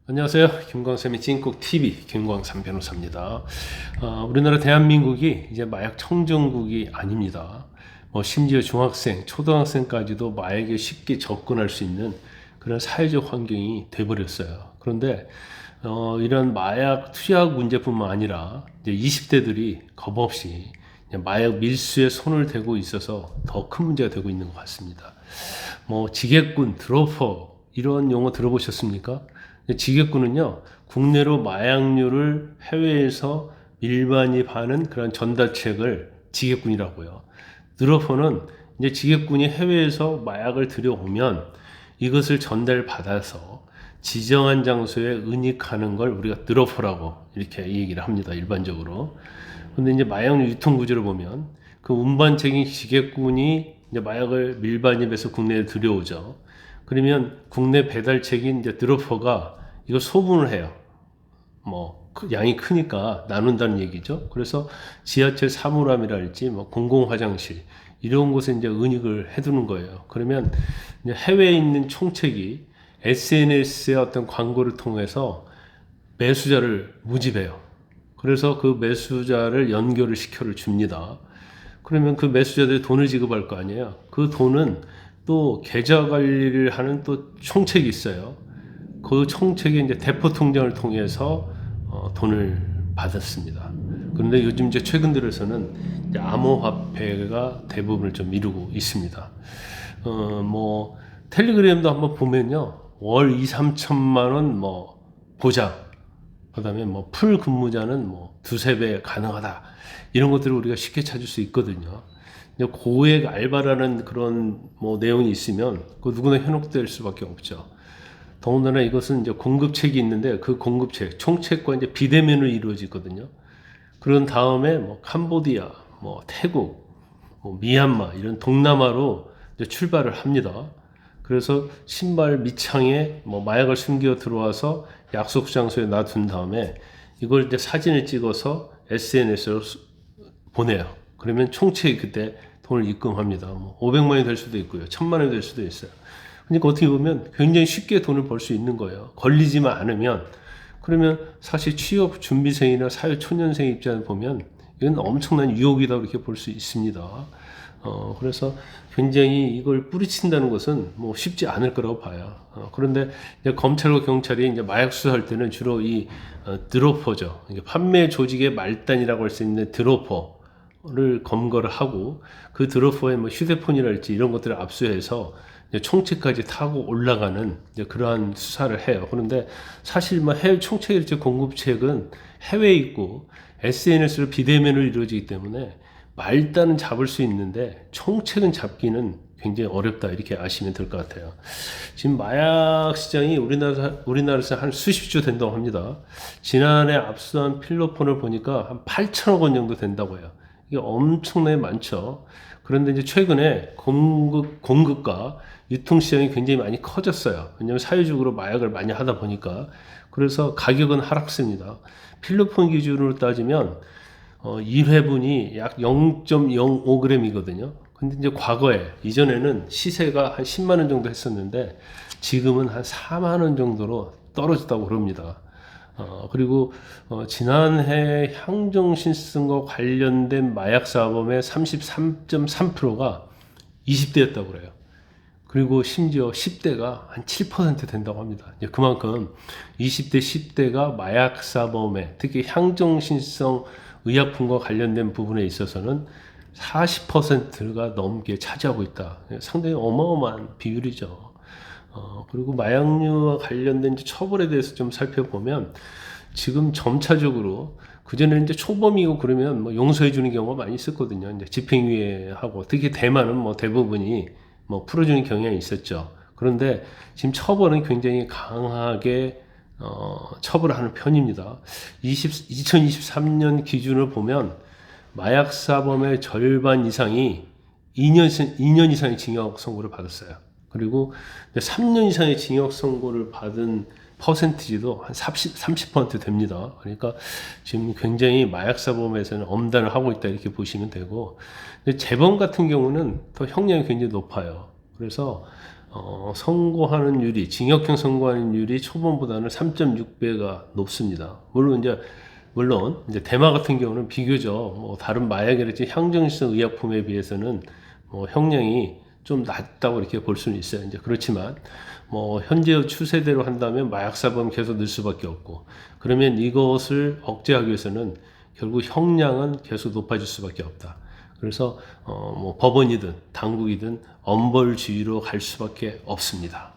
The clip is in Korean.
안녕하세요. 김광삼의 찐국TV 김광삼 변호사입니다. 우리나라 대한민국이 이제 마약 청정국이 아닙니다. 심지어 중학생, 초등학생까지도 마약에 쉽게 접근할 수 있는 그런 사회적 환경이 돼버렸어요. 그런데 이런 마약 투약 문제뿐만 아니라 이제 20대들이 겁없이 마약 밀수에 손을 대고 있어서 더 큰 문제가 되고 있는 것 같습니다. 지게꾼, 드로퍼 이런 용어 들어보셨습니까? 지게꾼은요, 국내로 마약류를 해외에서 밀반이 파는 그런 전달책을 지게꾼이라고요. 드로퍼는 이제 지게꾼이 해외에서 마약을 들여오면 이것을 전달받아서 지정한 장소에 은닉하는 걸 우리가 드로퍼라고 이렇게 얘기를 합니다. 일반적으로. 근데 이제 마약류 유통 구조를 보면 그 운반책인 지게꾼이 이제 마약을 밀반입에서 국내에 들여오죠. 그러면 국내 배달책인 이제 드로퍼가 이거 소분을 해요. 양이 크니까 나눈다는 얘기죠. 그래서 지하철 사물함이랄지 공공 화장실 이런 곳에 이제 은닉을 해두는 거예요. 그러면 이제 해외에 있는 총책이 SNS의 어떤 광고를 통해서 매수자를 모집해요. 그래서 그 매수자를 연결을 시켜를 줍니다. 그러면 그 매수자들이 돈을 지급할 거 아니에요. 그 돈은 또 계좌 관리를 하는 또 총책이 있어요. 그 총책이 이제 대포 통장을 통해서 돈을 받았습니다. 그런데 요즘 이제 최근 들어서는 이제 암호화폐가 대부분을 좀 이루고 있습니다. 텔레그램도 한번 보면요. 월 2, 3천만 원 보장. 그다음에 풀 근무자는 두세 배 가능하다. 이런 것들을 우리가 쉽게 찾을 수 있거든요. 고액 알바라는 그런 내용이 있으면 그 누구나 현혹될 수밖에 없죠. 더군다나 이것은 이제 공급책이 있는데 그 공급책, 총책과 이제 비대면으로 이루어지거든요. 그런 다음에 캄보디아, 태국, 미얀마 이런 동남아로 이제 출발을 합니다. 그래서 신발 밑창에 마약을 숨겨 들어와서 약속 장소에 놔둔 다음에 이걸 이제 사진을 찍어서 SNS로 보내요. 그러면 총책이 그때 돈을 입금합니다. 500만 원이 될 수도 있고요. 1000만 원이 될 수도 있어요. 그러니까 어떻게 보면 굉장히 쉽게 돈을 벌 수 있는 거예요. 걸리지만 않으면. 그러면 사실 취업 준비생이나 사회 초년생 입장을 보면 이건 엄청난 유혹이다 이렇게 볼 수 있습니다. 그래서 굉장히 이걸 뿌리친다는 것은 쉽지 않을 거라고 봐요. 그런데 이제 검찰과 경찰이 이제 마약 수사할 때는 주로 이 드로퍼죠. 판매 조직의 말단이라고 할 수 있는 드로퍼를 검거를 하고 그 드로퍼의 휴대폰이랄지 이런 것들을 압수해서 총책까지 타고 올라가는 그러한 수사를 해요. 그런데 사실 해외 총책일지 공급책은 해외에 있고 SNS로 비대면으로 이루어지기 때문에 말단은 잡을 수 있는데 총책은 잡기는 굉장히 어렵다 이렇게 아시면 될 것 같아요. 지금 마약 시장이 우리나라에서 한 수십조 된다고 합니다. 지난해 압수한 필로폰을 보니까 한 8천억 원 정도 된다고 해요. 이게 엄청나게 많죠. 그런데 이제 최근에 공급과 유통 시장이 굉장히 많이 커졌어요. 왜냐하면 사회적으로 마약을 많이 하다 보니까. 그래서 가격은 하락세입니다. 필로폰 기준으로 따지면 1회분이 약 0.05g이거든요. 근데 이제 과거에 이전에는 시세가 한 10만 원 정도 했었는데 지금은 한 4만 원 정도로 떨어졌다고 그럽니다. 그리고 지난해 향정신성과 관련된 마약 사범의 33.3%가 20대였다고 그래요. 그리고 심지어 10대가 한 7% 된다고 합니다. 그만큼 20대, 10대가 마약 사범에 특히 향정신성 의약품과 관련된 부분에 있어서는 40%가 넘게 차지하고 있다. 상당히 어마어마한 비율이죠. 그리고 마약류와 관련된 처벌에 대해서 좀 살펴보면 지금 점차적으로 그전에는 이제 초범이고 그러면 용서해 주는 경우가 많이 있었거든요. 이제 집행유예하고 특히 대만은 대부분이 풀어주는 경향이 있었죠. 그런데 지금 처벌은 굉장히 강하게 처벌하는 편입니다. 2023년 기준을 보면 마약 사범의 절반 이상이 2년 이상의 징역 선고를 받았어요. 그리고 3년 이상의 징역 선고를 받은 퍼센티지도 한 30% 됩니다. 그러니까 지금 굉장히 마약 사범에서는 엄단을 하고 있다 이렇게 보시면 되고, 근데 재범 같은 경우는 더 형량이 굉장히 높아요. 그래서 선고하는 율이, 징역형 선고하는 율이 초범보다는 3.6배가 높습니다. 물론 이제 대마 같은 경우는 비교적 뭐 다른 마약이랄지 향정신성 의약품에 비해서는 뭐 형량이 좀 낮다고 이렇게 볼 수는 있어요. 이제 그렇지만 뭐 현재 추세대로 한다면 마약 사범 계속 늘 수밖에 없고, 그러면 이것을 억제하기 위해서는 결국 형량은 계속 높아질 수밖에 없다. 그래서 뭐 법원이든 당국이든 엄벌주의로 갈 수밖에 없습니다.